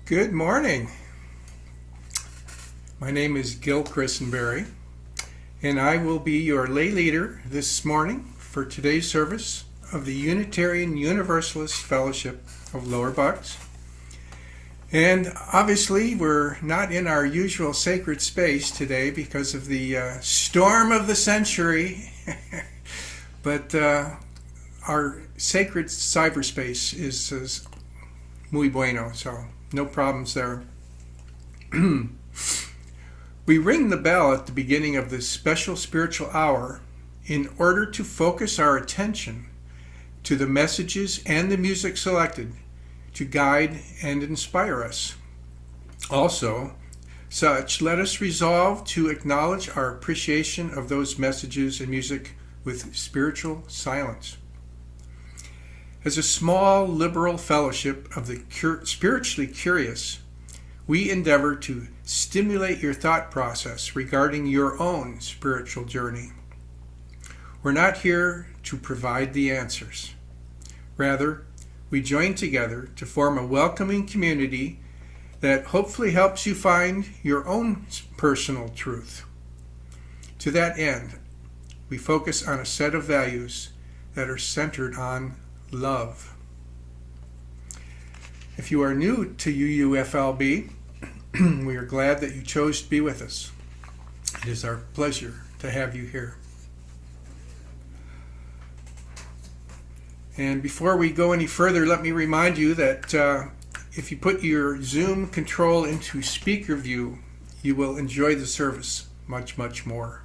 Good morning. My name is Gil Christenberry, and I will be your lay leader this morning for today's service of the Unitarian Universalist Fellowship of Lower Bucks. And obviously, we're not in our usual sacred space today because of the storm of the century, but our sacred cyberspace is muy bueno, so no problems there. We ring the bell at the beginning of this special spiritual hour in order to focus our attention to the messages and the music selected to guide and inspire us. Also, let us resolve to acknowledge our appreciation of those messages and music with spiritual silence. As a small liberal fellowship of the spiritually curious, we endeavor to stimulate your thought process regarding your own spiritual journey. We're not here to provide the answers. Rather, we join together to form a welcoming community that hopefully helps you find your own personal truth. To that end, we focus on a set of values that are centered on love. If you are new to UUFLB, we are glad that you chose to be with us. It is our pleasure to have you here. And before we go any further, let me remind you that if you put your Zoom control into speaker view, you will enjoy the service much, much more.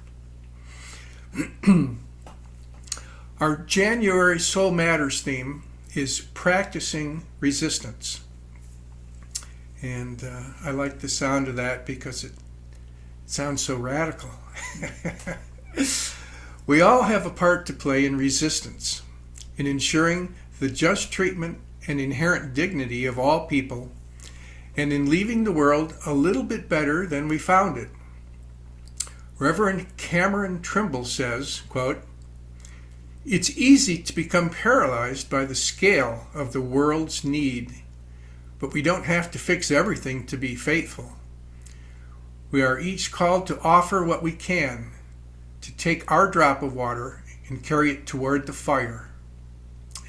Our January Soul Matters theme is practicing resistance. And I like the sound of that because it sounds so radical. We all have a part to play in resistance, in ensuring the just treatment and inherent dignity of all people, and in leaving the world a little bit better than we found it. Reverend Cameron Trimble says, quote, "It's easy to become paralyzed by the scale of the world's need, but we don't have to fix everything to be faithful. We are each called to offer what we can, to take our drop of water and carry it toward the fire."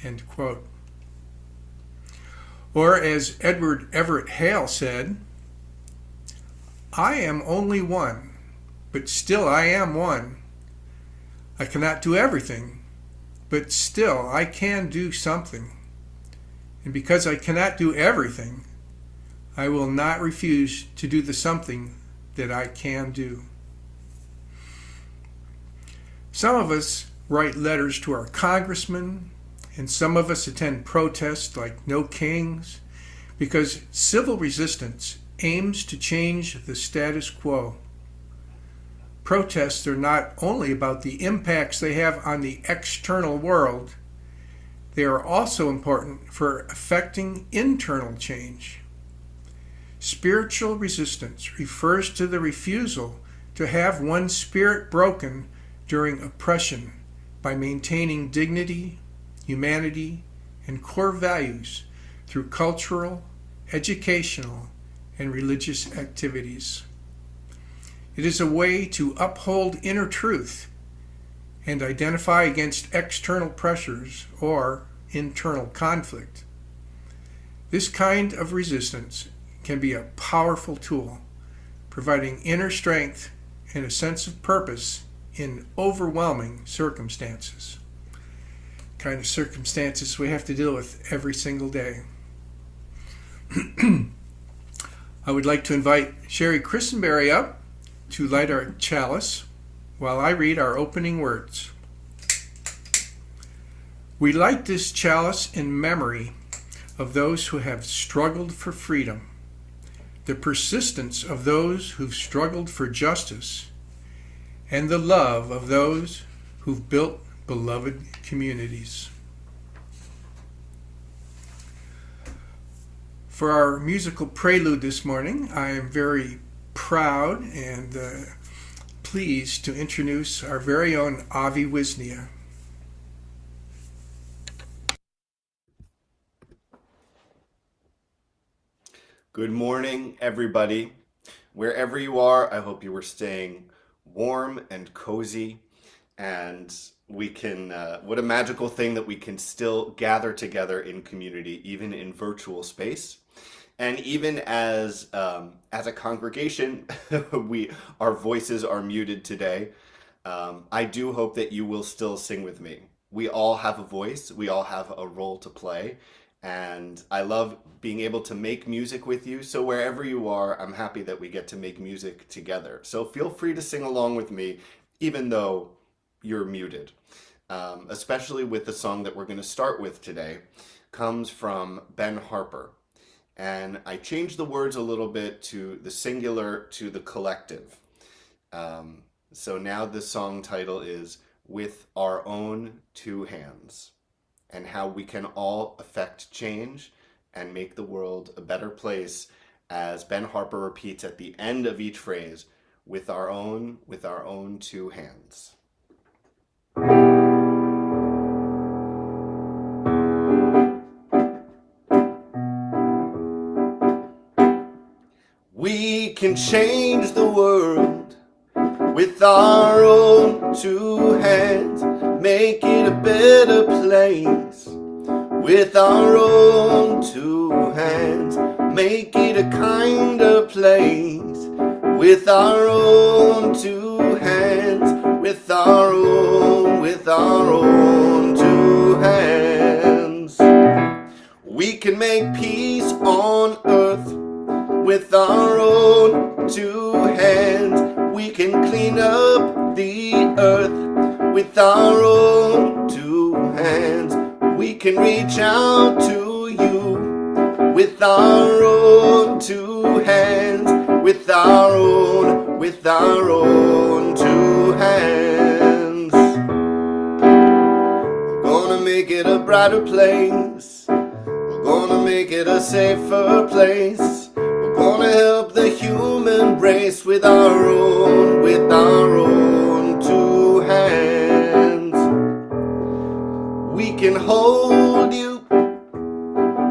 End quote. Or as Edward Everett Hale said, "I am only one, but still I am one. I cannot do everything, but still I can do something. And because I cannot do everything, I will not refuse to do the something that I can do." Some of us write letters to our congressmen, and some of us attend protests like No Kings, because civil resistance aims to change the status quo. Protests are not only about the impacts they have on the external world, they are also important for affecting internal change. Spiritual resistance refers to the refusal to have one's spirit broken during oppression by maintaining dignity, humanity, and core values through cultural, educational, and religious activities. It is a way to uphold inner truth and identify against external pressures or internal conflict. This kind of resistance can be a powerful tool, providing inner strength and a sense of purpose in overwhelming circumstances. Kind of circumstances we have to deal with every single day. I would like to invite Sherry Christenberry up to light our chalice while I read our opening words. We light this chalice in memory of those who have struggled for freedom, the persistence of those who've struggled for justice, and the love of those who've built beloved communities. For our musical prelude this morning, I am very proud and pleased to introduce our very own Avi Wisnia. Good morning, everybody. Wherever you are, I hope you are staying warm and cozy. And what a magical thing that we can still gather together in community, even in virtual space. And even as a congregation, our voices are muted today. I do hope that you will still sing with me. We all have a voice, we all have a role to play, and I love being able to make music with you. So wherever you are, I'm happy that we get to make music together. So feel free to sing along with me, even though you're muted. Especially with the song that we're going to start with today, comes from Ben Harper. And I changed the words a little bit to the singular to the collective. So now the song title is With Our Own Two Hands, and how we can all affect change and make the world a better place, as Ben Harper repeats at the end of each phrase, with our own two hands. We can change the world with our own two hands, make it a better place. With our own two hands, make it a kinder place. With our own two hands, with our own two hands. We can make peace on earth with our own two hands. We can clean up the earth with our own two hands. We can reach out to you with our own two hands. With our own two hands. We're gonna make it a brighter place. We're gonna make it a safer place. We're gonna help the human race with our own two hands. We can hold you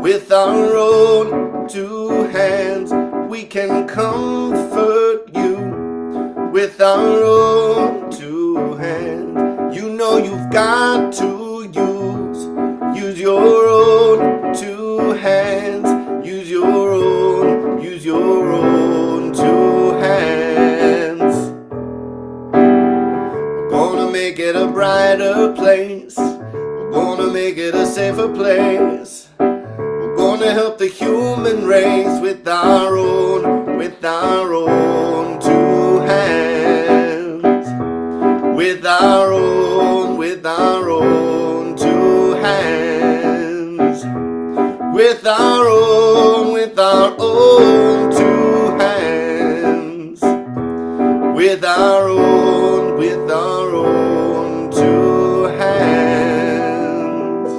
with our own two hands. We can comfort you with our own two hands. You know you've got to use your own two hands. Use your own two hands. We're gonna make it a brighter place. We're gonna make it a safer place. We're gonna help the human race with our own two hands. With our own two hands. With our own two hands. With our own two hands.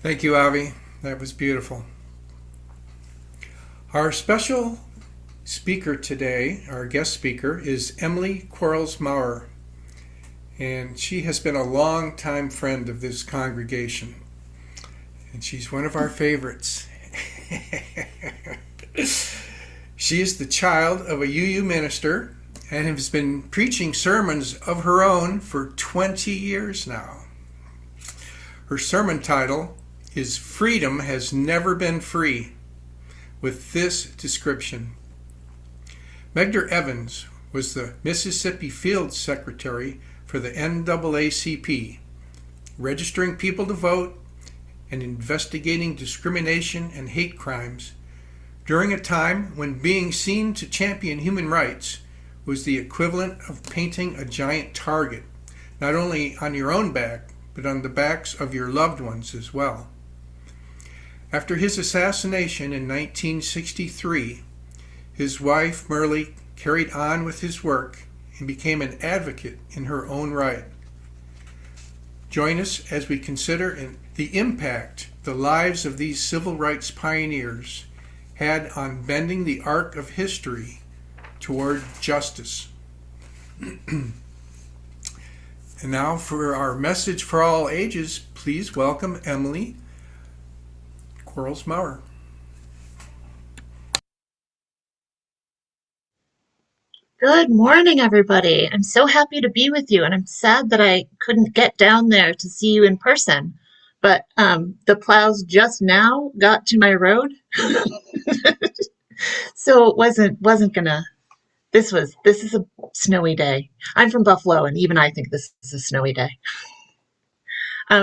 Thank you, Avi. That was beautiful. Our special speaker today, our guest speaker, is Emily Quarles-Mowrer, and she has been a long-time friend of this congregation, and she's one of our favorites. She is the child of a UU minister and has been preaching sermons of her own for 20 years now. Her sermon title is Freedom Has Never Been Free, with this description. Medgar Evans was the Mississippi Field Secretary for the NAACP, registering people to vote and investigating discrimination and hate crimes during a time when being seen to champion human rights was the equivalent of painting a giant target, not only on your own back, but on the backs of your loved ones as well. After his assassination in 1963, his wife, Myrlie, carried on with his work and became an advocate in her own right. Join us as we consider the impact the lives of these civil rights pioneers had on bending the arc of history toward justice. And now for our message for all ages, please welcome Emily Quarles-Mowrer. Good morning, everybody. I'm so happy to be with you, and I'm sad that I couldn't get down there to see you in person. But the plows just now got to my road, so it wasn't gonna. This is a snowy day. I'm from Buffalo, and even I think this is a snowy day.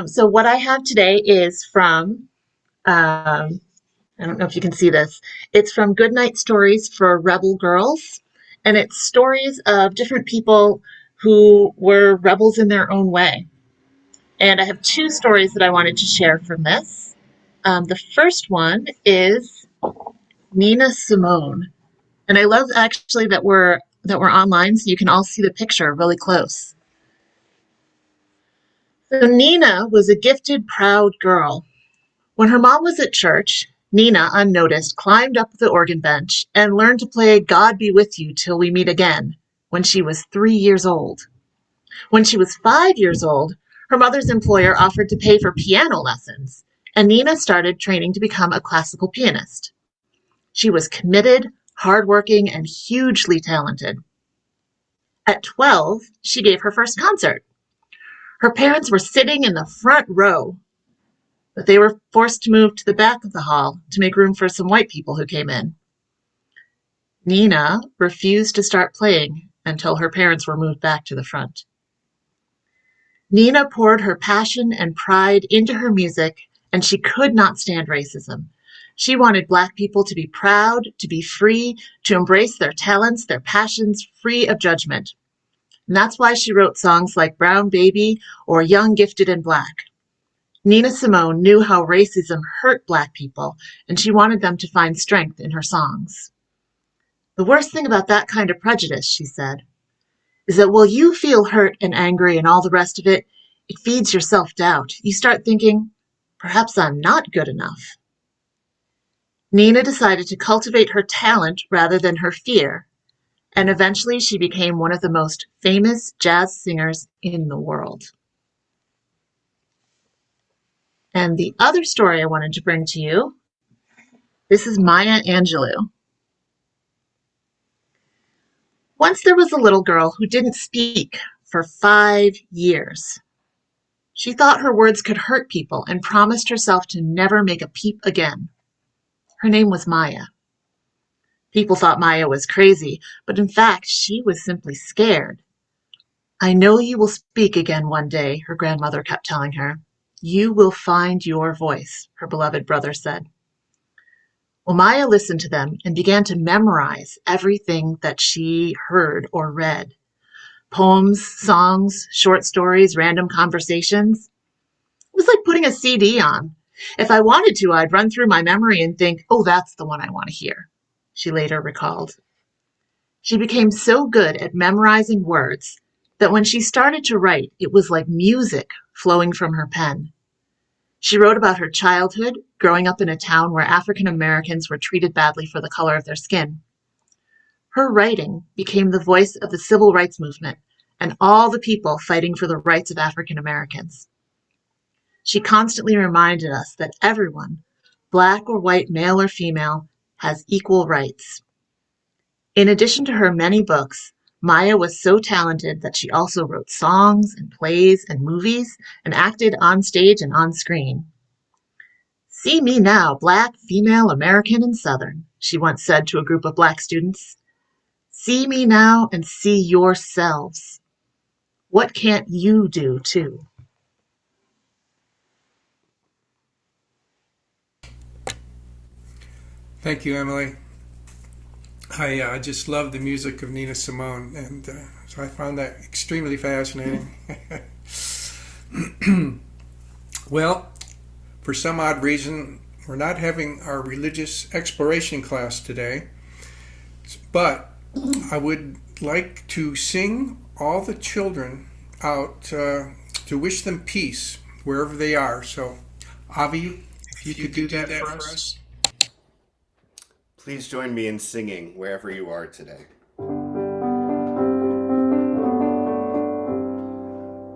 So what I have today is from I don't know if you can see this. It's from Goodnight Stories for Rebel Girls, and it's stories of different people who were rebels in their own way. And I have two stories that I wanted to share from this. The first one is Nina Simone, and I love actually that we're online, so you can all see the picture really close. So Nina was a gifted, proud girl. When her mom was at church, Nina, unnoticed, climbed up the organ bench and learned to play God Be With You Till We Meet Again when she was 3 years old. When she was 5 years old, her mother's employer offered to pay for piano lessons, and Nina started training to become a classical pianist. She was committed, hardworking, and hugely talented. At 12, she gave her first concert. Her parents were sitting in the front row, but they were forced to move to the back of the hall to make room for some white people who came in. Nina refused to start playing until her parents were moved back to the front. Nina poured her passion and pride into her music, and she could not stand racism. She wanted Black people to be proud, to be free, to embrace their talents, their passions, free of judgment. And that's why she wrote songs like Brown Baby or Young, Gifted, and Black. Nina Simone knew how racism hurt Black people, and she wanted them to find strength in her songs. The worst thing about that kind of prejudice, she said, is that while you feel hurt and angry and all the rest of it, it feeds your self-doubt. You start thinking, perhaps I'm not good enough. Nina decided to cultivate her talent rather than her fear, and eventually she became one of the most famous jazz singers in the world. And the other story I wanted to bring to you, this is Maya Angelou. Once there was a little girl who didn't speak for 5 years. She thought her words could hurt people and promised herself to never make a peep again. Her name was Maya. People thought Maya was crazy, but in fact, she was simply scared. I know you will speak again one day, her grandmother kept telling her. You will find your voice, her beloved brother said. Well, Maya listened to them and began to memorize everything that she heard or read. Poems, songs, short stories, random conversations. It was like putting a CD on. If I wanted to, I'd run through my memory and think, oh, that's the one I want to hear, she later recalled. She became so good at memorizing words that when she started to write, it was like music flowing from her pen. She wrote about her childhood, growing up in a town where African Americans were treated badly for the color of their skin. Her writing became the voice of the civil rights movement and all the people fighting for the rights of African Americans. She constantly reminded us that everyone, Black or white, male or female, has equal rights. In addition to her many books, Maya was so talented that she also wrote songs and plays and movies and acted on stage and on screen. See me now, Black, female, American, and Southern, she once said to a group of Black students. See me now and see yourselves. What can't you do too? Thank you, Emily. I just love the music of Nina Simone, and so I found that extremely fascinating. Well, for some odd reason, we're not having our religious exploration class today, but I would like to sing all the children out to wish them peace wherever they are. So, Avi, if you could do that for us. Please join me in singing wherever you are today.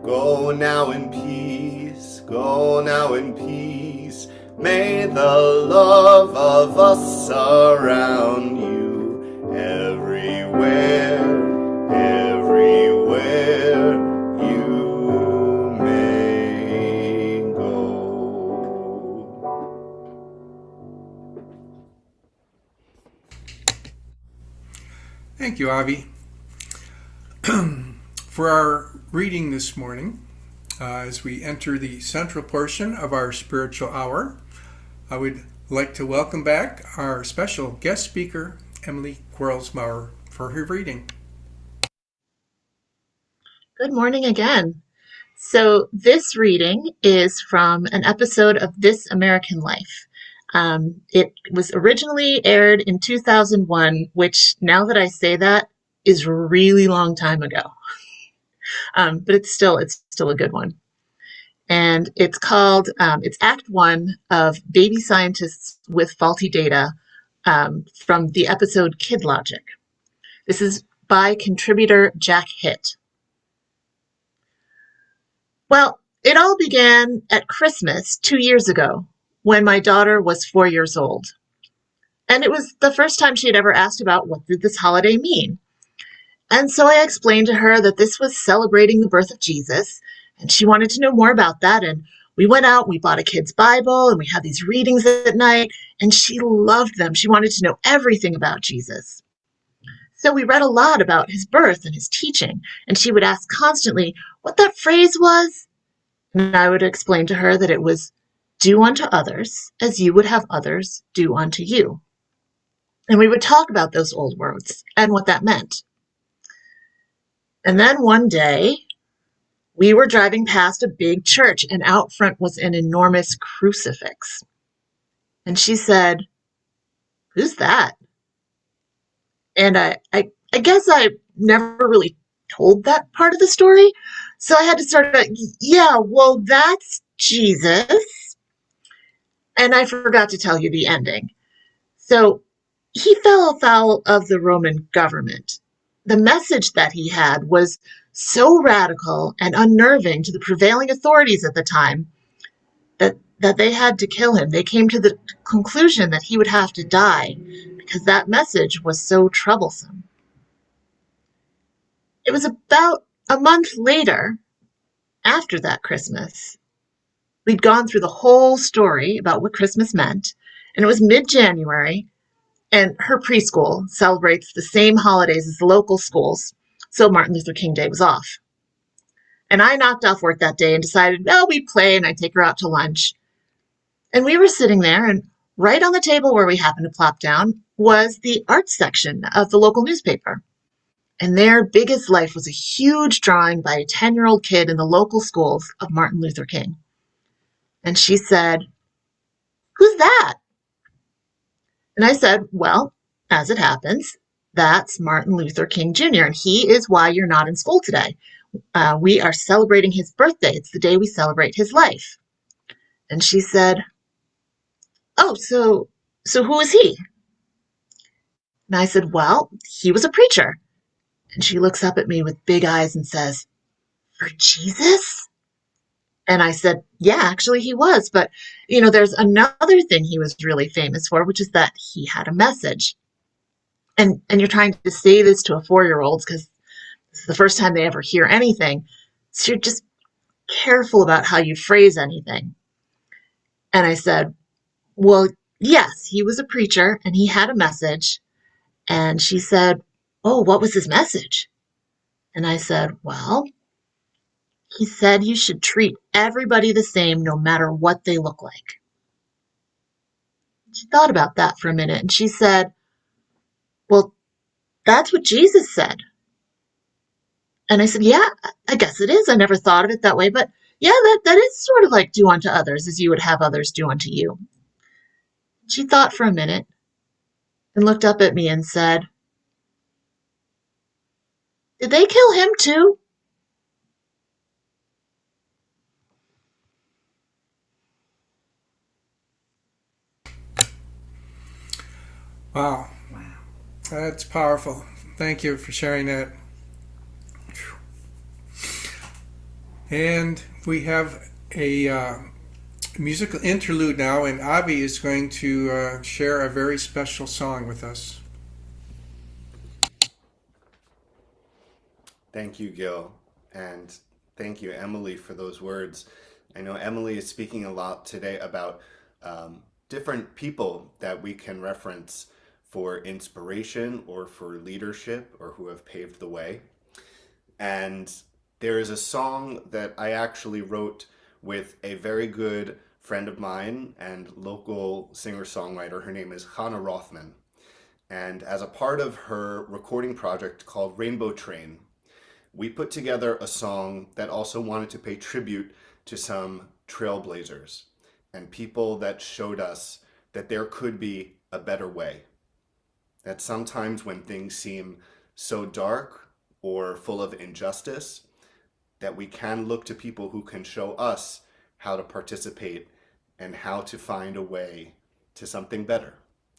Go now in peace, go now in peace. May the love of us surround you everywhere, everywhere you may go. Thank you, Avi. For our reading this morning, as we enter the central portion of our spiritual hour, I would like to welcome back our special guest speaker, Emily Quarles-Mowrer, for her reading. Good morning again. So this reading is from an episode of This American Life. It was originally aired in 2001, which now that I say that is a really long time ago. But it's still a good one. And it's called, it's Act 1 of Baby Scientists with Faulty Data from the episode Kid Logic. This is by contributor Jack Hitt. Well, it all began at Christmas 2 years ago when my daughter was 4 years old. And it was the first time she had ever asked about what did this holiday mean. And so I explained to her that this was celebrating the birth of Jesus, and she wanted to know more about that. And we went out, we bought a kid's Bible, and we had these readings at night, and she loved them. She wanted to know everything about Jesus. So we read a lot about his birth and his teaching, and she would ask constantly what that phrase was. And I would explain to her that it was, do unto others as you would have others do unto you. And we would talk about those old words and what that meant. And then one day, we were driving past a big church, and out front was an enormous crucifix. And she said, "Who's that?" And I guess I never really told that part of the story. So I had to start out, yeah, well, that's Jesus. And I forgot to tell you the ending. So he fell afoul of the Roman government. The message that he had was so radical and unnerving to the prevailing authorities at the time that they had to kill him. They came to the conclusion that he would have to die because that message was so troublesome. It was about a month later, after that Christmas. We'd gone through the whole story about what Christmas meant, and it was mid-January, and her preschool celebrates the same holidays as the local schools, so Martin Luther King Day was off. And I knocked off work that day and decided, we'd play, and I'd take her out to lunch. And we were sitting there, and right on the table where we happened to plop down was the arts section of the local newspaper. And there, big as life, was a huge drawing by a 10-year-old kid in the local schools of Martin Luther King. And she said, "Who's that?" And I said, "Well, as it happens, that's Martin Luther King Jr., and he is why you're not in school today. We are celebrating his birthday. It's the day we celebrate his life." And she said, "Oh, so who is he?" And I said, "Well, he was a preacher." And she looks up at me with big eyes and says, "For Jesus?" And I said, "Yeah, actually he was. But, there's another thing he was really famous for, which is that he had a message." And you're trying to say this to a 4-year-old because it's the first time they ever hear anything. So you're just careful about how you phrase anything. And I said, "Well, yes, he was a preacher and he had a message." And she said, "Oh, what was his message?" And I said, "Well, he said you should treat everybody the same no matter what they look like." She thought about that for a minute and she said, "Well, that's what Jesus said." And I said, "Yeah, I guess it is. I never thought of it that way. But yeah, that is sort of like do unto others as you would have others do unto you." She thought for a minute and looked up at me and said, "Did they kill him too?" Wow. That's powerful. Thank you for sharing that. And we have a musical interlude now, and Avi is going to share a very special song with us. Thank you, Gil, and thank you, Emily, for those words. I know Emily is speaking a lot today about different people that we can reference for inspiration or for leadership or who have paved the way. And there is a song that I actually wrote with a very good friend of mine and local singer-songwriter. Her name is Hannah Rothman. And as a part of her recording project called Rainbow Train, we put together a song that also wanted to pay tribute to some trailblazers and people that showed us that there could be a better way. That sometimes when things seem so dark or full of injustice, that we can look to people who can show us how to participate and how to find a way to something better.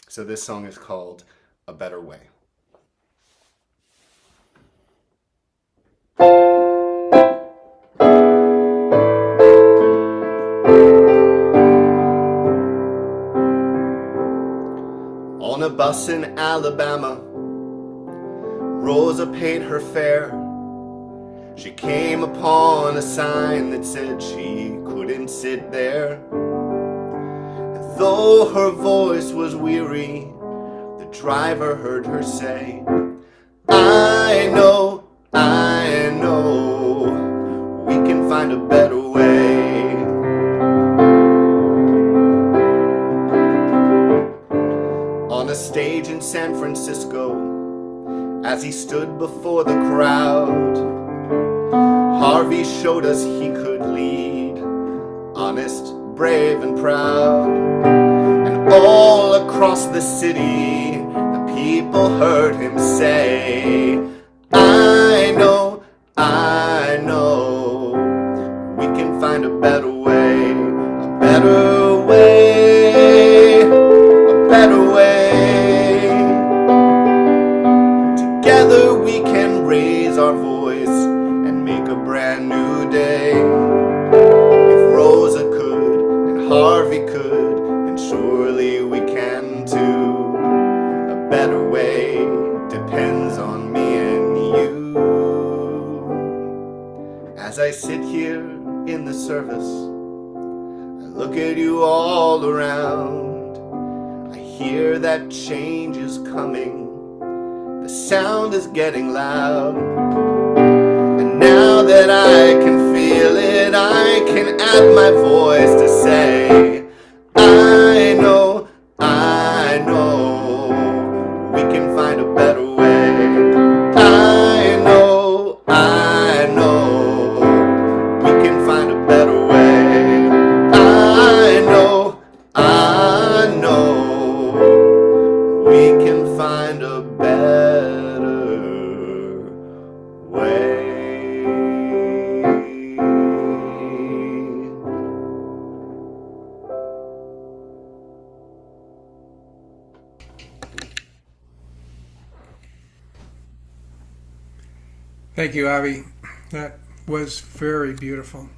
So this song is called A Better Way. On a bus in Alabama, Rosa paid her fare. She came upon a sign that said she couldn't sit there. And though her voice was weary, the driver heard her say, I know, we can find a better way. On a stage in San Francisco, as he stood before the crowd, Harvey showed us he could lead, honest, brave, and proud. And all across the city, the people heard him say, I know, we can find a better way, a better way, a better way. Together we can raise our voice and make a brand new day. If Rosa could and Harvey could, then surely we can too. A better way depends on me and you. As I sit here in the service, I look at you all around. I hear that change is coming. The sound is getting loud. And now that I can feel it, I can add my voice to say, I know, we can find a better way. I know, we can find a better way. I know, we can find a better way. Thank you, Avi. That was very beautiful.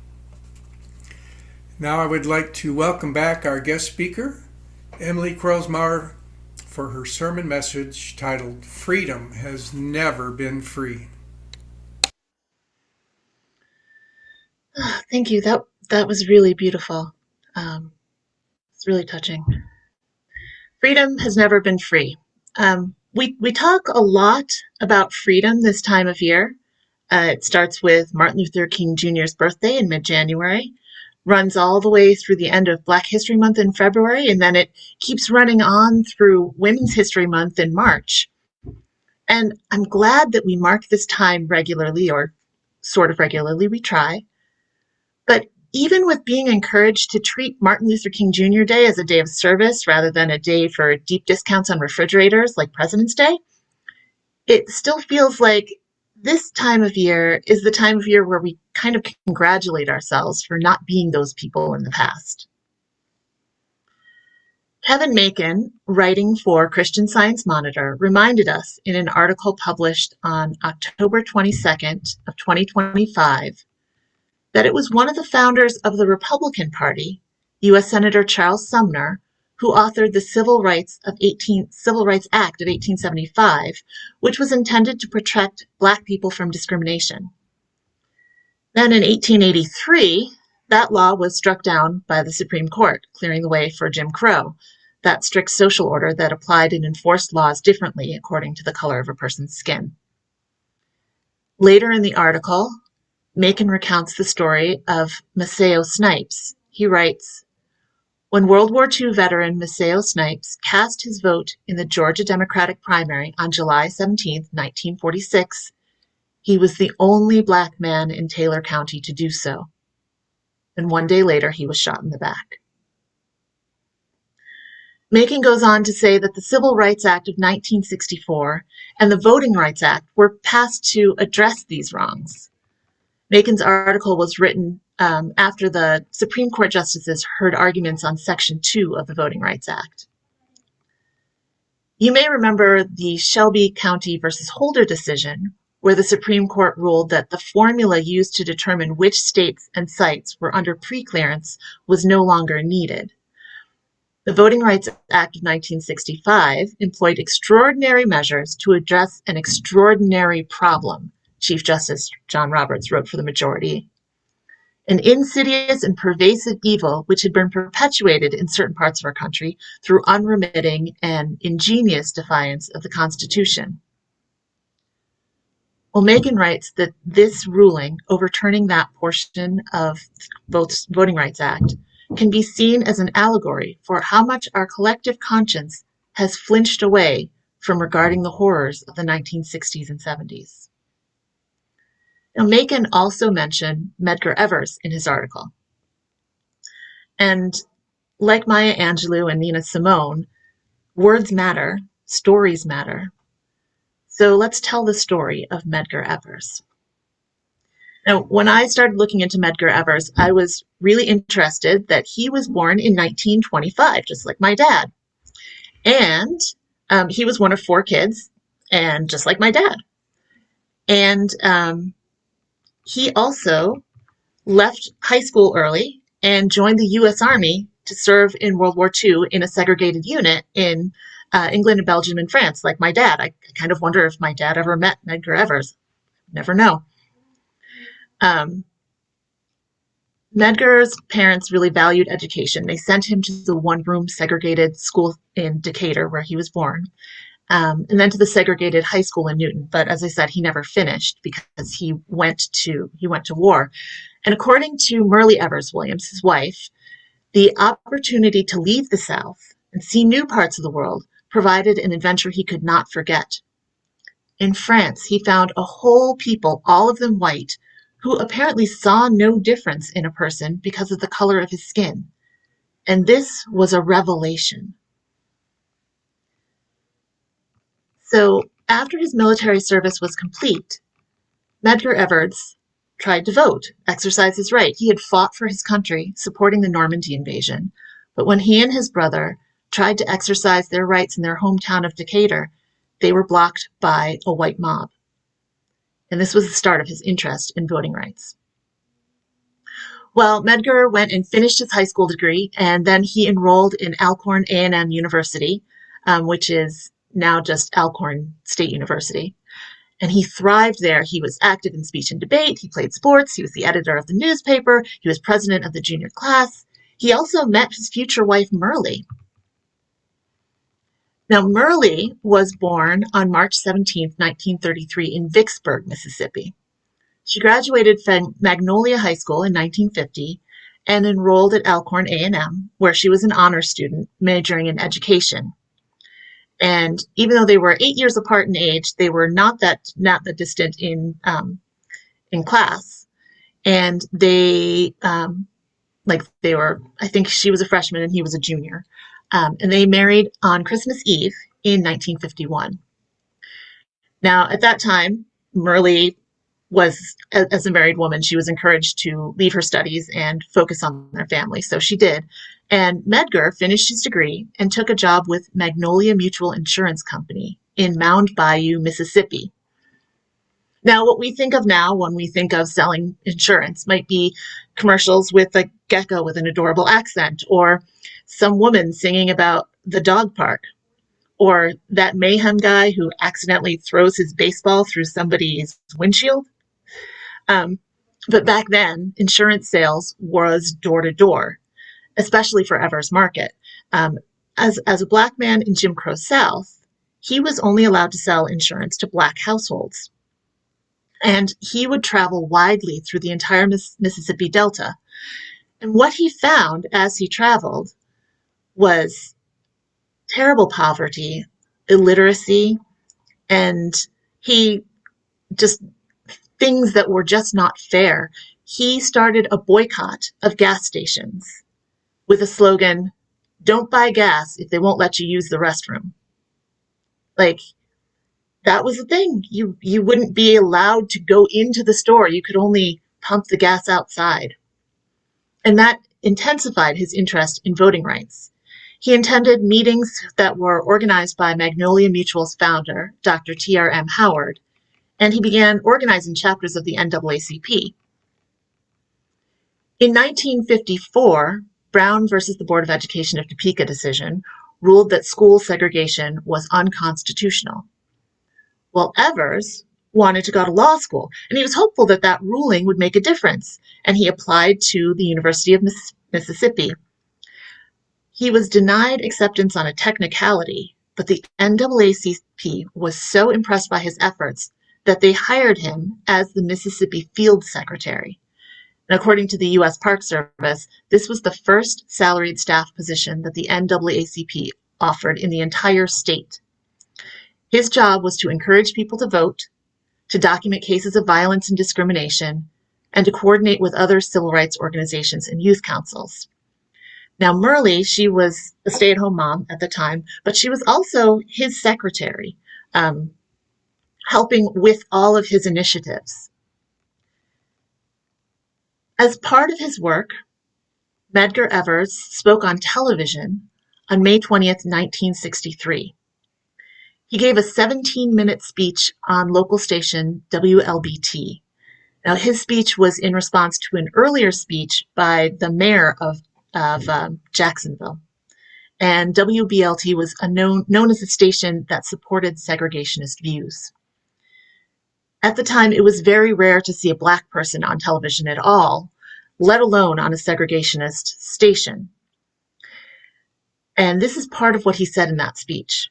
Now I would like to welcome back our guest speaker, Emily Quarles-Mowrer, for her sermon message titled, Freedom Has Never Been Free. Thank you. That was really beautiful. It's really touching. Freedom has never been free. We talk a lot about freedom this time of year. It starts with Martin Luther King Jr.'s birthday in mid-January, runs all the way through the end of Black History Month in February, and then it keeps running on through Women's History Month in March. And I'm glad that we mark this time regularly, or sort of regularly, we try. But even with being encouraged to treat Martin Luther King Jr. Day as a day of service rather than a day for deep discounts on refrigerators like President's Day, it still feels like this time of year is the time of year where we kind of congratulate ourselves for not being those people in the past. Kevin Macon, writing for Christian Science Monitor, reminded us in an article published on October 22nd of 2025 that it was one of the founders of the Republican Party, U.S. Senator Charles Sumner, who authored the Civil Rights Act of 1875, which was intended to protect Black people from discrimination. Then in 1883, that law was struck down by the Supreme Court, clearing the way for Jim Crow, that strict social order that applied and enforced laws differently according to the color of a person's skin. Later in the article, Macon recounts the story of Maceo Snipes. He writes, "When World War II veteran Maceo Snipes cast his vote in the Georgia Democratic primary on July 17, 1946, he was the only Black man in Taylor County to do so. And one day later, he was shot in the back." Macon goes on to say that the Civil Rights Act of 1964 and the Voting Rights Act were passed to address these wrongs. Macon's article was written after the Supreme Court justices heard arguments on Section 2 of the Voting Rights Act. You may remember the Shelby County versus Holder decision, where the Supreme Court ruled that the formula used to determine which states and sites were under preclearance was no longer needed. The Voting Rights Act of 1965 employed extraordinary measures to address an extraordinary problem, Chief Justice John Roberts wrote for the majority. An insidious and pervasive evil which had been perpetuated in certain parts of our country through unremitting and ingenious defiance of the Constitution. Well, Macon writes that this ruling, overturning that portion of the Voting Rights Act, can be seen as an allegory for how much our collective conscience has flinched away from regarding the horrors of the 1960s and 70s. Now, Macon also mentioned Medgar Evans in his article. And like Maya Angelou and Nina Simone, words matter, stories matter. So let's tell the story of Medgar Evans. Now, when I started looking into Medgar Evans, I was really interested that he was born in 1925, just like my dad. And he was one of 4 kids, and just like my dad. And he also left high school early and joined the U.S. Army to serve in World War II in a segregated unit in England and Belgium and France, like my dad. I kind of wonder if my dad ever met Medgar Evans. Never know. Medgar's parents really valued education. They sent him to the one-room segregated school in Decatur, where he was born, and then to the segregated high school in Newton. But as I said, he never finished because he went to war. And according to Myrlie Evers Williams, his wife, the opportunity to leave the South and see new parts of the world provided an adventure he could not forget. In France, he found a whole people, all of them white, who apparently saw no difference in a person because of the color of his skin. And this was a revelation. So after his military service was complete, Medgar Evans tried to vote, exercise his right. He had fought for his country, supporting the Normandy invasion. But when he and his brother tried to exercise their rights in their hometown of Decatur, they were blocked by a white mob. And this was the start of his interest in voting rights. Well, Medgar went and finished his high school degree, and then he enrolled in Alcorn A&M University, which is now just Alcorn State University. And he thrived there. He was active in speech and debate. He played sports. He was the editor of the newspaper. He was president of the junior class. He also met his future wife, Myrlie. Now, Myrlie was born on March 17, 1933 in Vicksburg, Mississippi. She graduated from Magnolia High School in 1950 and enrolled at Alcorn A&M, where she was an honors student majoring in education. And even though they were 8 years apart in age, they were not that distant in class. And they were, I think she was a freshman and he was a junior. And they married on Christmas Eve in 1951. Now, at that time, Myrlie was, as a married woman, she was encouraged to leave her studies and focus on their family. So she did. And Medgar finished his degree and took a job with Magnolia Mutual Insurance Company in Mound Bayou, Mississippi. Now, what we think of now when we think of selling insurance might be commercials with a gecko with an adorable accent, or some woman singing about the dog park, or that mayhem guy who accidentally throws his baseball through somebody's windshield. But back then, insurance sales was door to door, especially for Evers Market. As a black man in Jim Crow South, he was only allowed to sell insurance to black households. And he would travel widely through the entire Mississippi Delta. And what he found as he traveled was terrible poverty, illiteracy, and things that were just not fair. He started a boycott of gas stations with a slogan, "Don't buy gas if they won't let you use the restroom." Like, that was the thing. You wouldn't be allowed to go into the store. You could only pump the gas outside. And that intensified his interest in voting rights. He attended meetings that were organized by Magnolia Mutual's founder, Dr. T.R.M. Howard, and he began organizing chapters of the NAACP. In 1954, Brown versus the Board of Education of Topeka decision ruled that school segregation was unconstitutional. Well, Evers wanted to go to law school, and he was hopeful that that ruling would make a difference, and he applied to the University of Mississippi. He was denied acceptance on a technicality, but the NAACP was so impressed by his efforts that they hired him as the Mississippi Field Secretary. And according to the U.S. Park Service, this was the first salaried staff position that the NAACP offered in the entire state. His job was to encourage people to vote, to document cases of violence and discrimination, and to coordinate with other civil rights organizations and youth councils. Now, Myrlie, she was a stay-at-home mom at the time, but she was also his secretary, helping with all of his initiatives. As part of his work, Medgar Evans spoke on television on May 20th, 1963. He gave a 17-minute speech on local station WLBT. Now, his speech was in response to an earlier speech by the mayor of Jacksonville. And WBLT was known as a station that supported segregationist views. At the time, it was very rare to see a black person on television at all, let alone on a segregationist station. And this is part of what he said in that speech.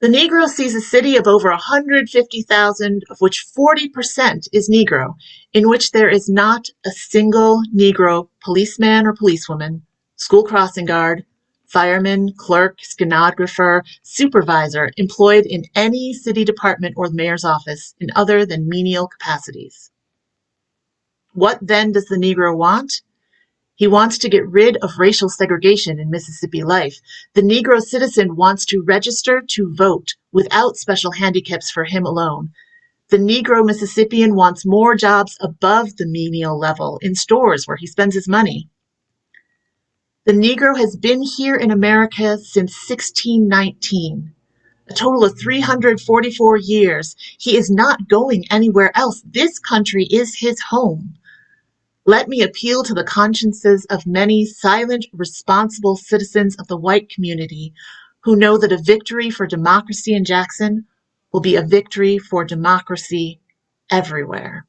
The Negro sees a city of over 150,000, of which 40% is Negro, in which there is not a single Negro policeman or policewoman, school crossing guard, fireman, clerk, stenographer, supervisor employed in any city department or the mayor's office in other than menial capacities. What then does the Negro want? He wants to get rid of racial segregation in Mississippi life. The Negro citizen wants to register to vote without special handicaps for him alone. The Negro Mississippian wants more jobs above the menial level in stores where he spends his money. The Negro has been here in America since 1619, a total of 344 years. He is not going anywhere else. This country is his home. Let me appeal to the consciences of many silent, responsible citizens of the white community who know that a victory for democracy in Jackson will be a victory for democracy everywhere.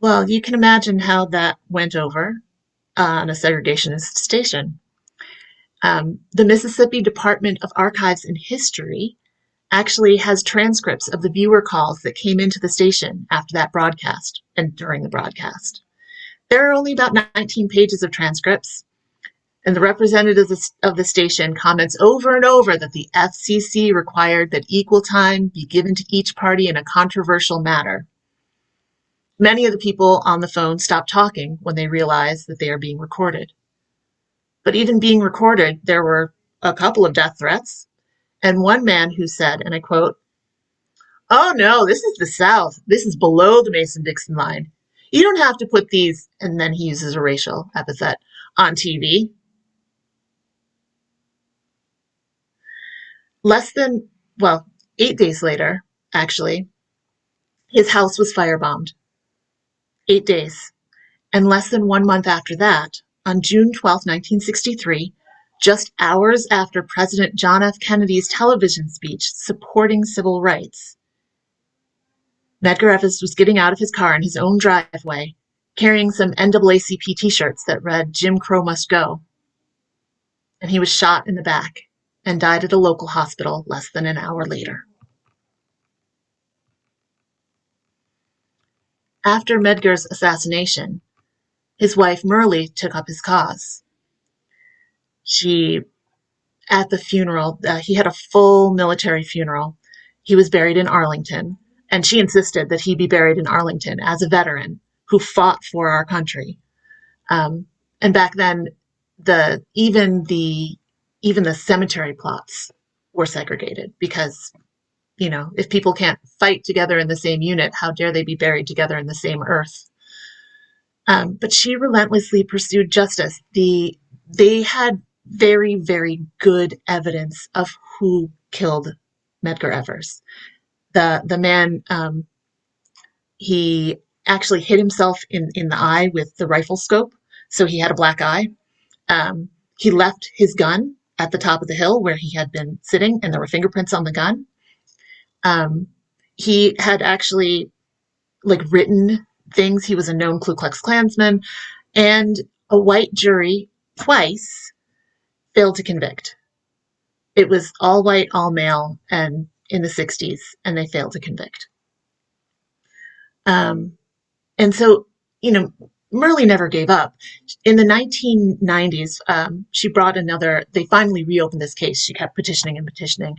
Well, you can imagine how that went over on a segregationist station. The Mississippi Department of Archives and History actually has transcripts of the viewer calls that came into the station after that broadcast and during the broadcast. There are only about 19 pages of transcripts, and the representative of the station comments over and over that the FCC required that equal time be given to each party in a controversial matter. Many of the people on the phone stop talking when they realize that they are being recorded. But even being recorded, there were a couple of death threats. And one man who said, and I quote, "Oh no, this is the South. This is below the Mason-Dixon line. You don't have to put these," and then he uses a racial epithet, "on TV." Less than, well, 8 days later, actually, his house was firebombed. 8 days. And less than 1 month after that, on June 12, 1963, just hours after President John F. Kennedy's television speech supporting civil rights, Medgar Evans was getting out of his car in his own driveway, carrying some NAACP t-shirts that read, "Jim Crow must go." And he was shot in the back and died at a local hospital less than an hour later. After Medgar's assassination, his wife Myrlie took up his cause. She, at the funeral, he had a full military funeral. He was buried in Arlington, and she insisted that he be buried in Arlington as a veteran who fought for our country. And back then, even the cemetery plots were segregated because, if people can't fight together in the same unit, how dare they be buried together in the same earth? But she relentlessly pursued justice. They had very, very good evidence of who killed Medgar Evers. The man, he actually hit himself in the eye with the rifle scope, so he had a black eye. He left his gun at the top of the hill where he had been sitting, and there were fingerprints on the gun. He had actually written things. He was a known Ku Klux Klansman, and a white jury twice failed to convict. It was all white, all male, and in the 60s, and they failed to convict. And so, Myrlie never gave up. In the 1990s, she brought they finally reopened this case. She kept petitioning and petitioning.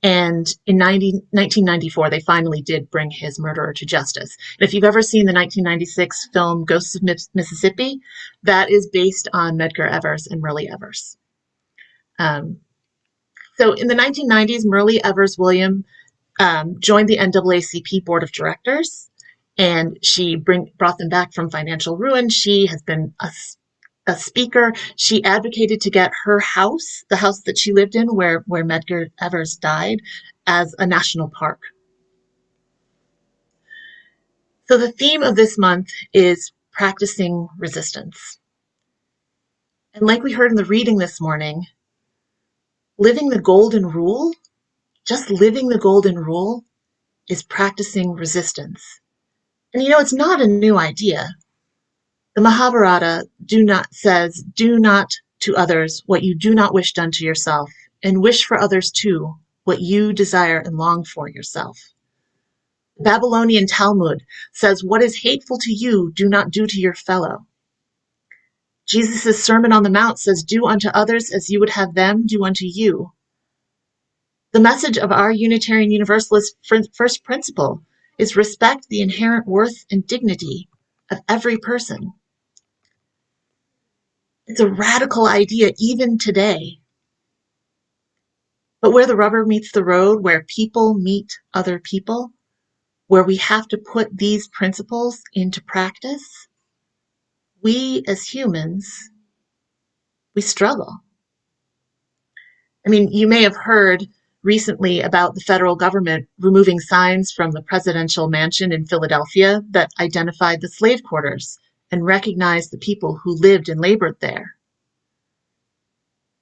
And in 1994, they finally did bring his murderer to justice. And if you've ever seen the 1996 film Ghosts of Mississippi, that is based on Medgar Evers and Myrlie Evers. So in the 1990s, Myrlie Evers William joined the NAACP board of directors, and she brought them back from financial ruin. She has been a speaker. She advocated to get her house, the house that she lived in where Medgar Evers died, as a national park. So the theme of this month is practicing resistance. And like we heard in the reading this morning, living the golden rule, just living the golden rule, is practicing resistance. And it's not a new idea. The Mahabharata says, "Do not to others what you do not wish done to yourself, and wish for others too what you desire and long for yourself." The Babylonian Talmud says, "What is hateful to you, do not do to your fellow." Jesus' Sermon on the Mount says, "Do unto others as you would have them do unto you." The message of our Unitarian Universalist first principle is respect the inherent worth and dignity of every person. It's a radical idea even today. But where the rubber meets the road, where people meet other people, where we have to put these principles into practice, we as humans, we struggle. I mean, you may have heard recently about the federal government removing signs from the presidential mansion in Philadelphia that identified the slave quarters and recognized the people who lived and labored there.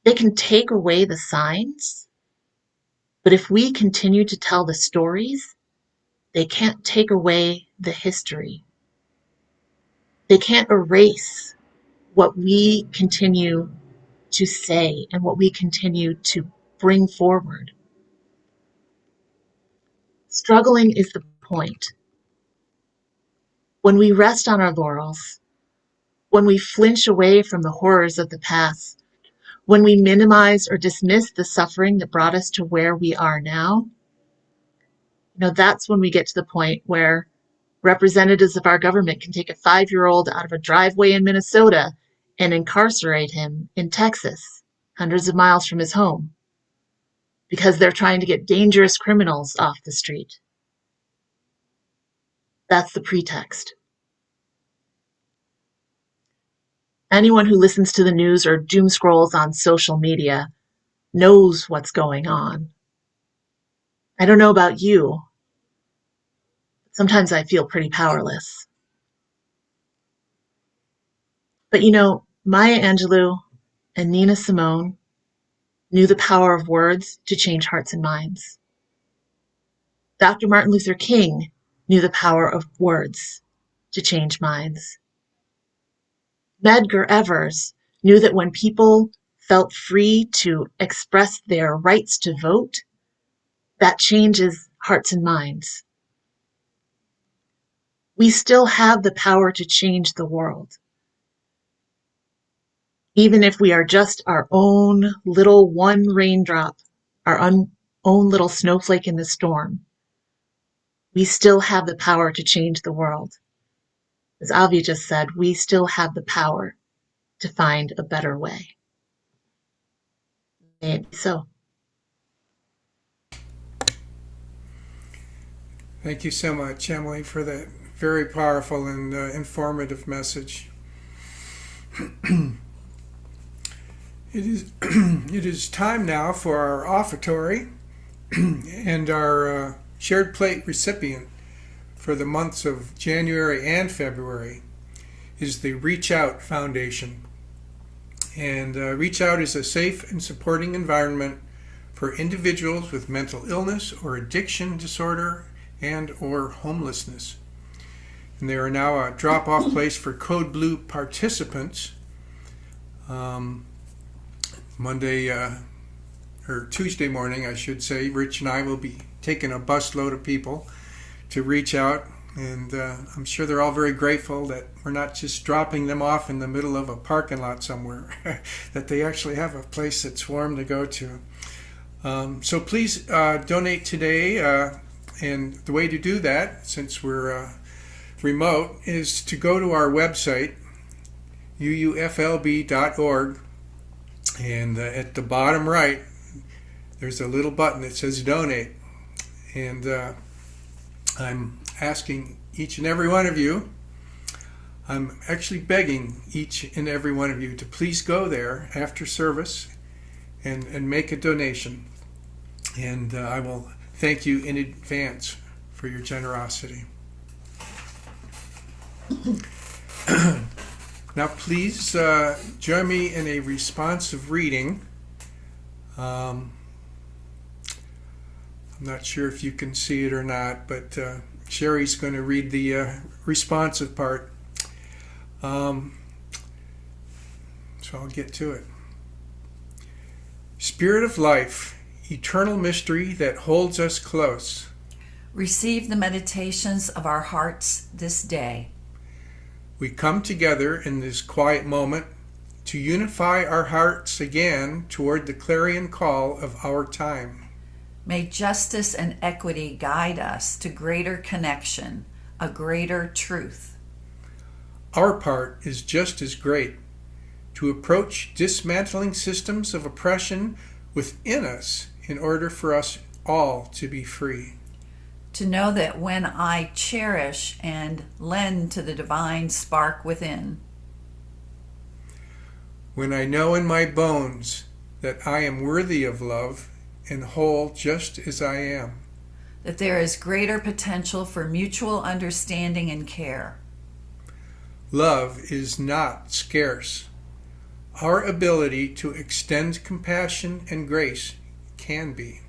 They can take away the signs, but if we continue to tell the stories, they can't take away the history. They can't erase what we continue to say and what we continue to bring forward. Struggling is the point. When we rest on our laurels, when we flinch away from the horrors of the past, when we minimize or dismiss the suffering that brought us to where we are now, that's when we get to the point where representatives of our government can take a 5-year-old out of a driveway in Minnesota and incarcerate him in Texas, hundreds of miles from his home, because they're trying to get dangerous criminals off the street. That's the pretext. Anyone who listens to the news or doom scrolls on social media knows what's going on. I don't know about you, but sometimes I feel pretty powerless. But Maya Angelou and Nina Simone knew the power of words to change hearts and minds. Dr. Martin Luther King knew the power of words to change minds. Medgar Evans knew that when people felt free to express their rights to vote, that changes hearts and minds. We still have the power to change the world. Even if we are just our own little one raindrop, our own little snowflake in the storm, we still have the power to change the world. As Avi just said, we still have the power to find a better way. May it be so. Thank you so much, Emily, for that very powerful and informative message. It is time now for our offertory, and our shared plate recipient for the months of January and February is the Reach Out Foundation. And Reach Out is a safe and supporting environment for individuals with mental illness or addiction disorder and or homelessness. And they are now a drop-off place for Code Blue participants. Tuesday morning, I should say, Rich and I will be taking a busload of people to Reach Out, and I'm sure they're all very grateful that we're not just dropping them off in the middle of a parking lot somewhere, that they actually have a place that's warm to go to. So please donate today, and the way to do that, since we're remote, is to go to our website, UUFLB.org, and at the bottom right, there's a little button that says Donate. And I'm asking each and every one of you, I'm actually begging each and every one of you to please go there after service and make a donation. And I will thank you in advance for your generosity. Now please join me in a responsive reading. I'm not sure if you can see it or not, but Sherry's going to read the responsive part. So I'll get to it. Spirit of life, eternal mystery that holds us close. Receive the meditations of our hearts this day. We come together in this quiet moment to unify our hearts again toward the clarion call of our time. May justice and equity guide us to greater connection, a greater truth. Our part is just as great, to approach dismantling systems of oppression within us in order for us all to be free. To know that when I cherish and lend to the divine spark within, when I know in my bones that I am worthy of love and whole just as I am, that there is greater potential for mutual understanding and care. Love is not scarce. Our ability to extend compassion and grace can be.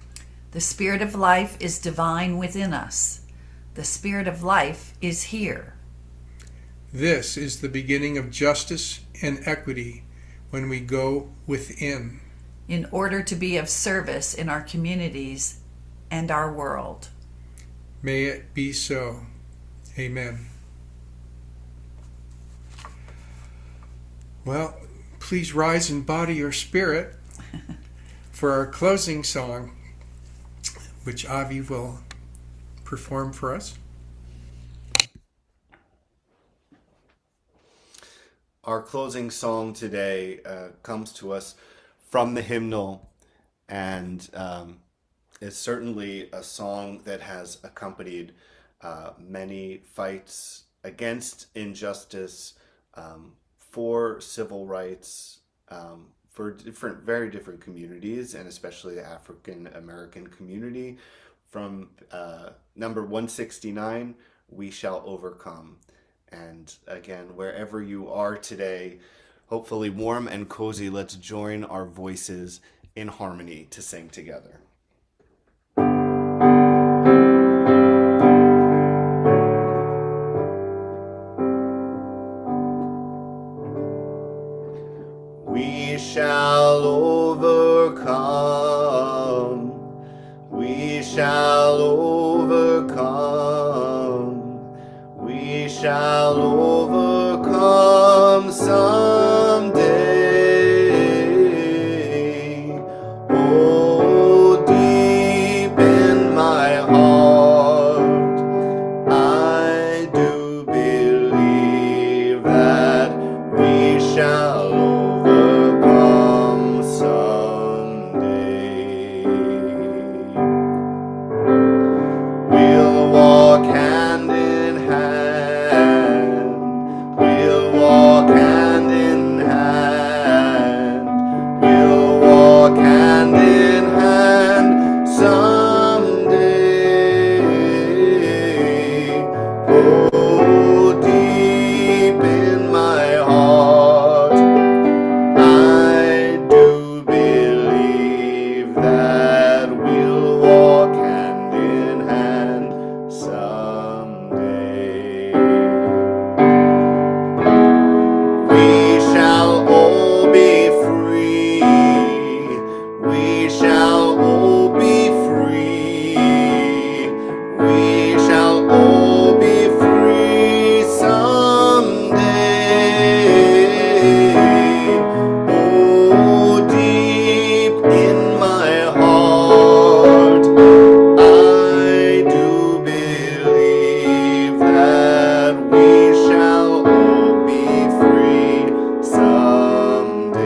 The Spirit of life is divine within us. The Spirit of life is here. This is the beginning of justice and equity when we go within, in order to be of service in our communities and our world. May it be so. Amen. Well, please rise in body or spirit for our closing song, which Avi will perform for us. Our closing song today comes to us from the hymnal, and is certainly a song that has accompanied many fights against injustice, for civil rights, for very different communities, and especially the African American community, from number 169, We Shall Overcome. And again, wherever you are today, hopefully warm and cozy, let's join our voices in harmony to sing together. We shall overcome. We shall overcome. We shall overcome someday. Oh, deep in my heart, I do believe that we shall overcome someday. We'll walk hand in hand. We'll walk hand in hand. We'll walk hand in hand someday. Oh, deep in my heart, I do believe that we'll walk hand in hand someday. We shall all be free. We shall all be free. We shall all be free someday. Oh, deep in my heart, I do believe that we shall all be free someday.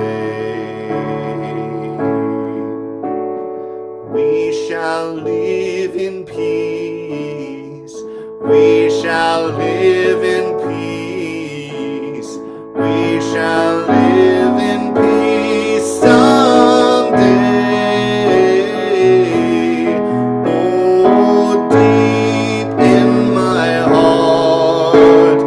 We shall live in peace. We shall live in peace. We shall live in peace someday. Oh, deep in my heart,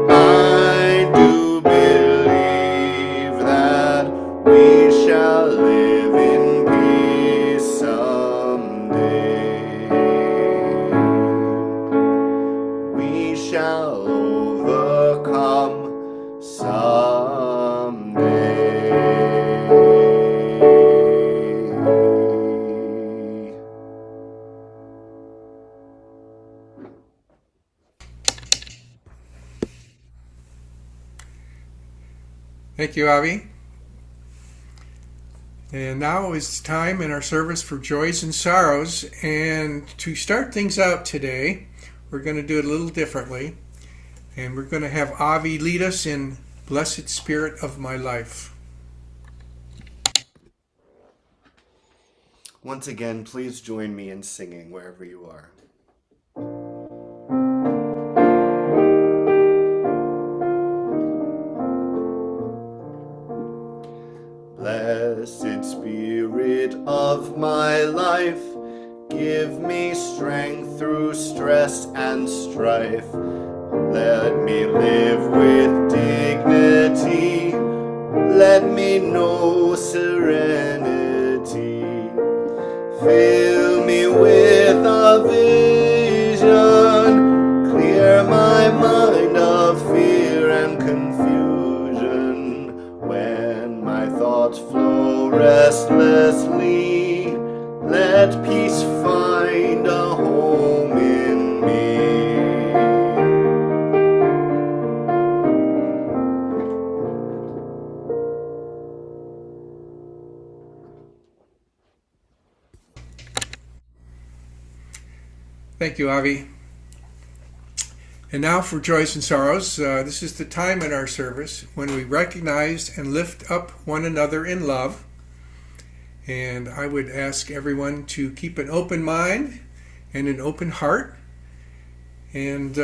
I do believe that we shall live in peace someday. We shall overcome someday. Thank you, Avi. And now is time in our service for joys and sorrows. And to start things out today, we're going to do it a little differently. And we're going to have Avi lead us in Blessed Spirit of My Life. Once again, please join me in singing wherever you are. Blessed Spirit of my life, give me strength through stress and strife. Let me live with dignity. Let me know serenity. Fill me with a vision. Clear my mind of fear and confusion. When my thoughts flow restlessly, let peace find a home in me. Thank you, Avi. And now for joys and sorrows. This is the time in our service when we recognize and lift up one another in love. And I would ask everyone to keep an open mind and an open heart. And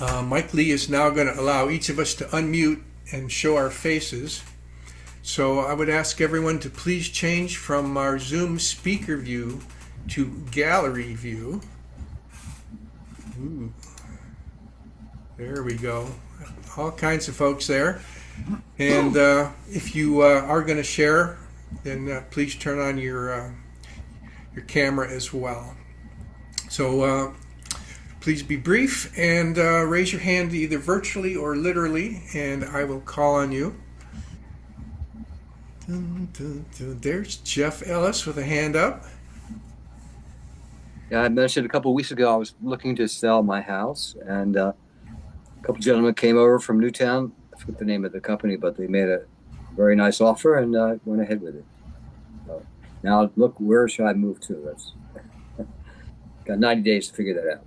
Mike Lee is now going to allow each of us to unmute and show our faces. So I would ask everyone to please change from our Zoom speaker view to gallery view. Ooh. There we go. All kinds of folks there. And if you are going to share, then please turn on your camera as well. So please be brief and raise your hand either virtually or literally, and I will call on you. There's Jeff Ellis with a hand up. Yeah, I mentioned a couple of weeks ago I was looking to sell my house, and a couple of gentlemen came over from Newtown. I forget the name of the company, but they made a very nice offer, and I went ahead with it. So now, look, where should I move to? That's got 90 days to figure that out.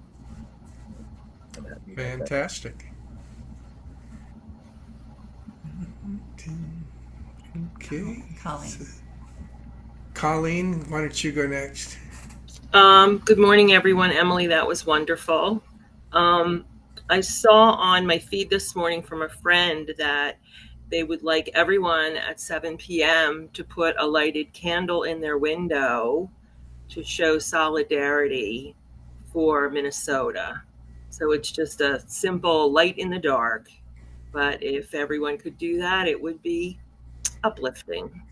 Fantastic. Okay. Colleen, why don't you go next? Good morning, everyone. Emily, that was wonderful. I saw on my feed this morning from a friend that they would like everyone at 7 p.m. to put a lighted candle in their window to show solidarity for Minnesota. So it's just a simple light in the dark. But if everyone could do that, it would be uplifting.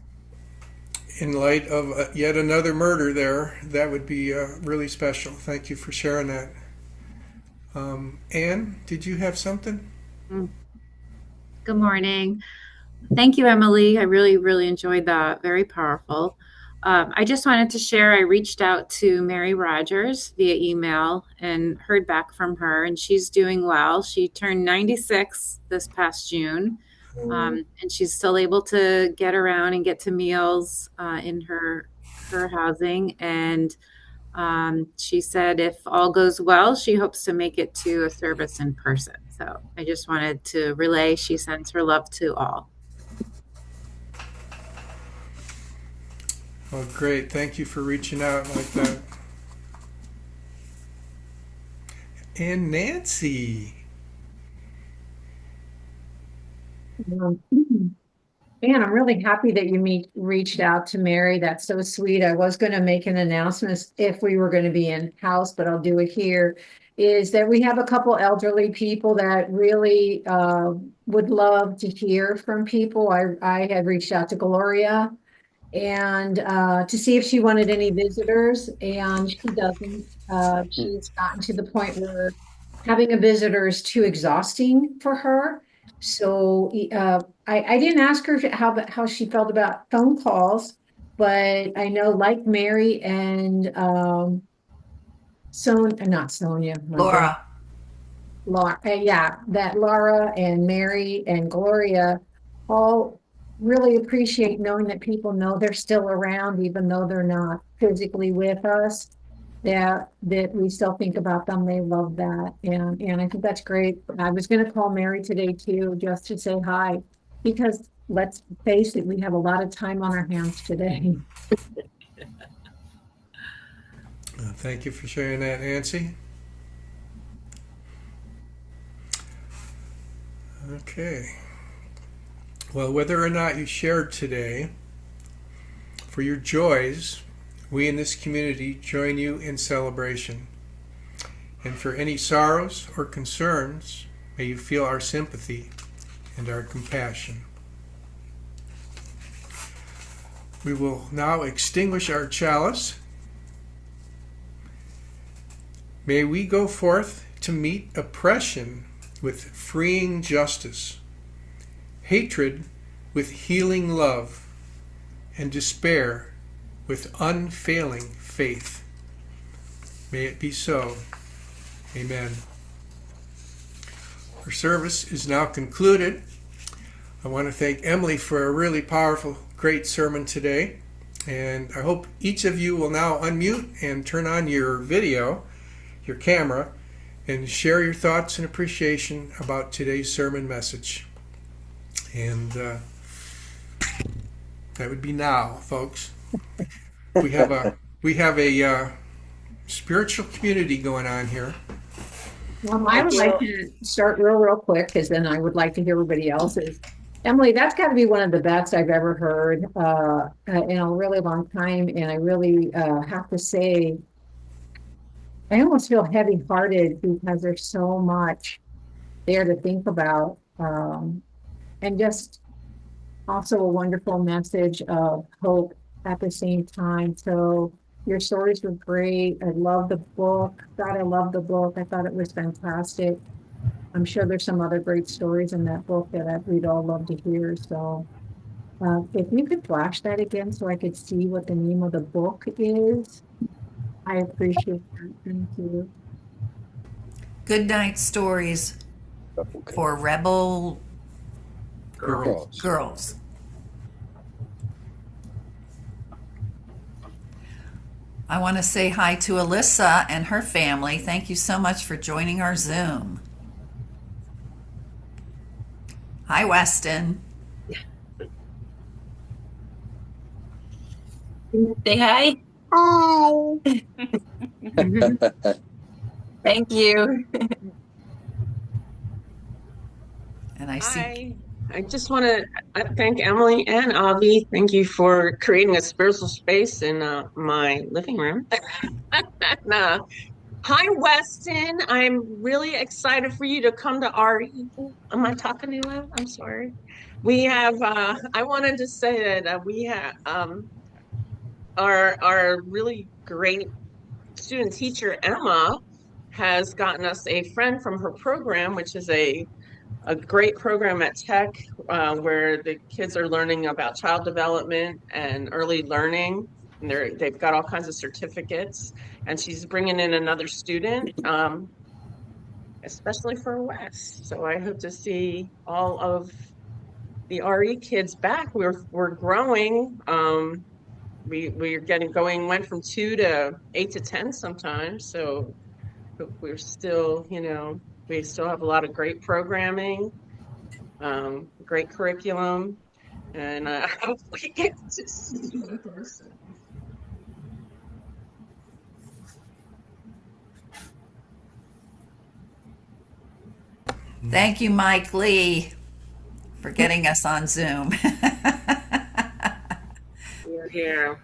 In light of yet another murder there, that would be really special. Thank you for sharing that. Anne, did you have something? Good morning. Thank you, Emily. I really enjoyed that. Very powerful. I just wanted to share, I reached out to Mary Rogers via email and heard back from her, and she's doing well. She turned 96 this past June, and she's still able to get around and get to meals in her housing. And she said if all goes well, she hopes to make it to a service in person. So I just wanted to relay, she sends her love to all. Oh, great. Thank you for reaching out like that. And Nancy. Man, I'm really happy that you reached out to Mary. That's so sweet. I was going to make an announcement if we were going to be in house, but I'll do it here. Is that we have a couple elderly people that really would love to hear from people. I had reached out to Gloria and to see if she wanted any visitors, and she doesn't. She's gotten to the point where having a visitor is too exhausting for her. So I didn't ask her how she felt about phone calls, but I know, like Mary and not Sonia, Laura. Laura, that Laura and Mary and Gloria all really appreciate knowing that people know they're still around, even though they're not physically with us. That we still think about them. They love that, and I think that's great. I was going to call Mary today too, just to say hi, because let's face it, we have a lot of time on our hands today. Thank you for sharing that, Nancy. Okay. Well, whether or not you shared today, for your joys, we in this community join you in celebration. And for any sorrows or concerns, may you feel our sympathy and our compassion. We will now extinguish our chalice. May we go forth to meet oppression with freeing justice, hatred with healing love, and despair with unfailing faith. May it be so. Amen. Our service is now concluded. I want to thank Emily for a really powerful, great sermon today. And I hope each of you will now unmute and turn on your video, your camera, and share your thoughts and appreciation about today's sermon message. And that would be now, folks. We have a spiritual community going on here. Well, I would like to start real quick, because then I would like to hear everybody else's. Emily, that's got to be one of the best I've ever heard in a really long time. And I really have to say, I almost feel heavy-hearted because there's so much there to think about. And just also a wonderful message of hope at the same time. So your stories were great. I love the book. God, I love the book. I thought it was fantastic. I'm sure there's some other great stories in that book that we'd all love to hear. So if you could flash that again so I could see what the name of the book is, I appreciate that. Thank you. Good night stories for rebel girls. I want to say hi to Alyssa and her family. Thank you so much for joining our Zoom. Hi, Weston. Say hi. Hi. Thank you. And I see. Hi. I just want to thank Emily and Avi. Thank you for creating a spiritual space in my living room. And, hi, Weston. I'm really excited for you to come to our. Am I talking too loud? I'm sorry. We have. I wanted to say that we have our really great student teacher Emma has gotten us a friend from her program, which is a great program at Tech where the kids are learning about child development and early learning. And they've got all kinds of certificates. And she's bringing in another student, especially for Wes. So I hope to see all of the RE kids back. We're growing. We're getting going, went from 2 to 8 to 10 sometimes. So we're still, we still have a lot of great programming. Great curriculum, and I hope we get to see you in person. Thank you, Mike Lee, for getting us on Zoom. You're here.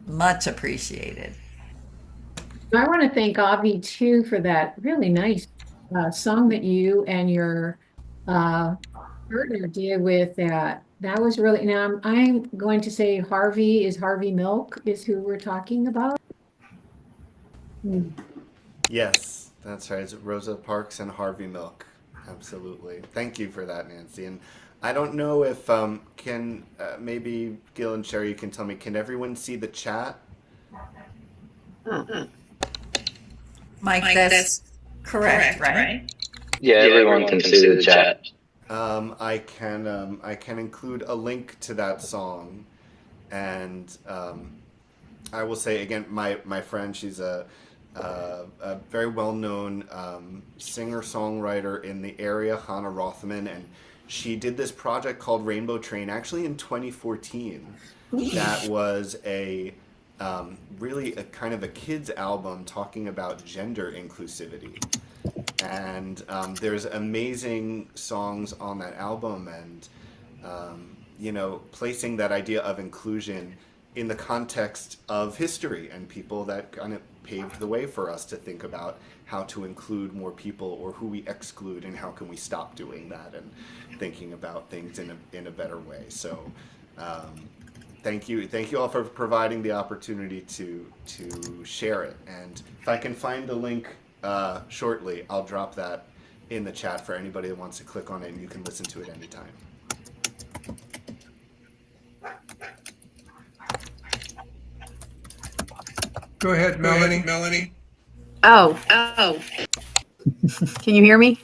Much appreciated. I want to thank Avi too for that really nice song that you and your partner did with that. That was really, now I'm going to say Harvey Milk is who we're talking about. Yes, that's right. It's Rosa Parks and Harvey Milk. Absolutely. Thank you for that, Nancy. And I don't know if maybe Gil and Sherry, you can tell me, can everyone see the chat? Mike, that's correct, right? Yeah, everyone can see the chat. I can include a link to that song, and I will say again, my friend, she's a very well-known singer-songwriter in the area, Hannah Rothman, and she did this project called Rainbow Train actually in 2014. That was really a kind of a kids album talking about gender inclusivity. And there's amazing songs on that album, and placing that idea of inclusion in the context of history and people that kind of paved the way for us to think about how to include more people or who we exclude and how can we stop doing that and thinking about things in a better way. So thank you all for providing the opportunity to share it. And if I can find the link shortly, I'll drop that in the chat for anybody that wants to click on it, and you can listen to it anytime. Go ahead, Melanie. Oh. Can you hear me?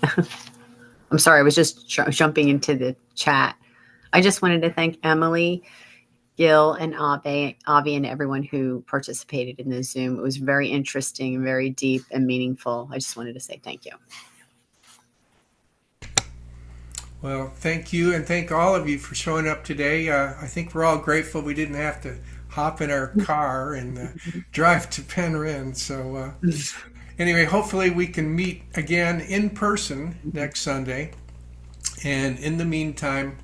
I'm sorry, I was just jumping into the chat. I just wanted to thank Emily, Gil, and Avi and everyone who participated in the Zoom. It was very interesting and very deep and meaningful. I just wanted to say thank you. Well, thank you, and thank all of you for showing up today. I think we're all grateful we didn't have to hop in our car and drive to Penryn. So anyway, hopefully we can meet again in person next Sunday. And in the meantime,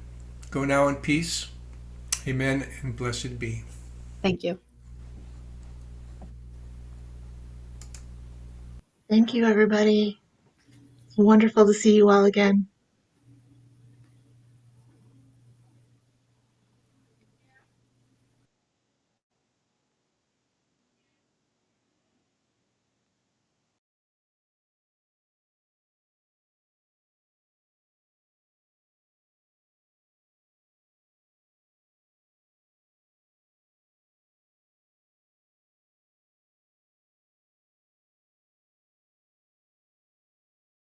go now in peace. Amen and blessed be. Thank you. Thank you, everybody. It's wonderful to see you all again.